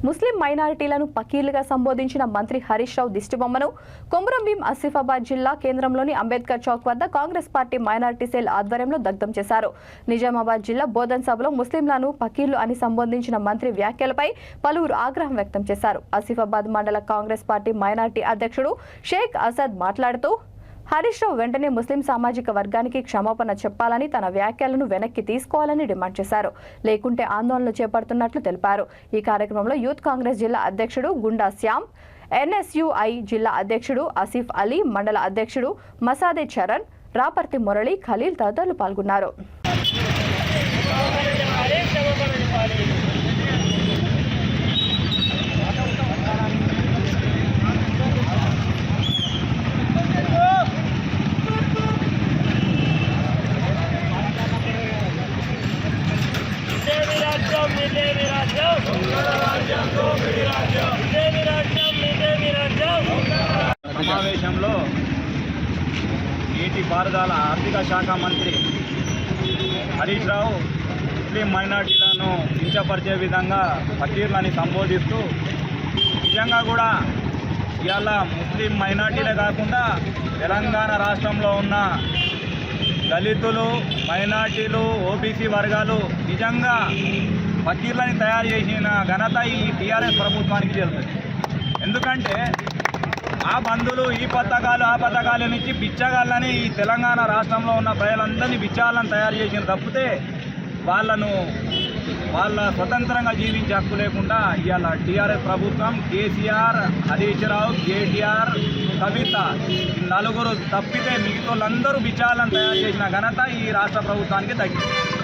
ముస్లిం మైనారిటీలను పకీర్లుగా సంబోధించిన మంత్రి హరీష్ రావు దిష్టిబొమ్మను కొమురంభీం ఆసిఫాబాద్ జిల్లా కేంద్రంలోని అంబేద్కర్ చౌక్ వద్ద కాంగ్రెస్ పార్టీ మైనారిటీ సెల్ ఆధ్వర్యంలో దగ్ధం చేశారు. నిజామాబాద్ జిల్లా బోధన్ సభలో ముస్లింలను పకీర్లు అని సంబోధించిన మంత్రి వ్యాఖ్యలపై పలువురు ఆగ్రహం వ్యక్తం చేశారు. ఆసిఫాబాద్ మండల కాంగ్రెస్ పార్టీ మైనారిటీ అధ్యక్షుడు షేక్ అసద్ మాట్లాడుతూ హరీష్ రావు వెంటనే ముస్లిం సామాజిక వర్గానికి క్షమాపణ చెప్పాలని, తన వ్యాఖ్యలను వెనక్కి తీసుకోవాలని డిమాండ్ చేశారు. లేకుంటే ఆందోళనలు చేపడుతున్నట్లు తెలిపారు. ఈ కార్యక్రమంలో యూత్ కాంగ్రెస్ జిల్లా అధ్యక్షుడు గుండా శ్యామ్, NSUI జిల్లా అధ్యక్షుడు ఆసిఫ్ అలీ, మండల అధ్యక్షుడు మసాదే చరణ్, రాపర్తి మురళి, ఖలీల్ తదితరులు పాల్గొన్నారు. సమావేశంలో నీటిపారుదల ఆర్థిక శాఖ మంత్రి హరీష్ రావు ముస్లిం మైనార్టీలను కించపరిచే విధంగా ఫకీర్లని సంబోధిస్తూ నిజంగా కూడా ఇవాళ ముస్లిం మైనార్టీలే కాకుండా తెలంగాణ రాష్ట్రంలో ఉన్న దళితులు, మైనార్టీలు, ఓబీసీ వర్గాలు నిజంగా ఫకీర్లని తయారు చేసిన ఘనత ఈ టీఆర్ఎస్ ప్రభుత్వానికి చెల్లుతుంది. ఎందుకంటే ఆ బంధువులు ఈ పథకాలు ఆ పథకాల నుంచి బిచ్చగాళ్ళని ఈ తెలంగాణ రాష్ట్రంలో ఉన్న ప్రజలందరినీ బిచ్చాలని తయారు చేసిన తప్పితే వాళ్ళ స్వతంత్రంగా జీవించే హక్కు లేకుండా ఇవాళ టీఆర్ఎస్ ప్రభుత్వం కేసీఆర్, హరీష్ రావు, కేటీఆర్, కవిత ఈ నలుగురు తప్పితే మిగతా వాళ్ళందరూ బిచ్చాలని తయారు చేసిన ఘనత ఈ రాష్ట్ర ప్రభుత్వానికి దక్కింది.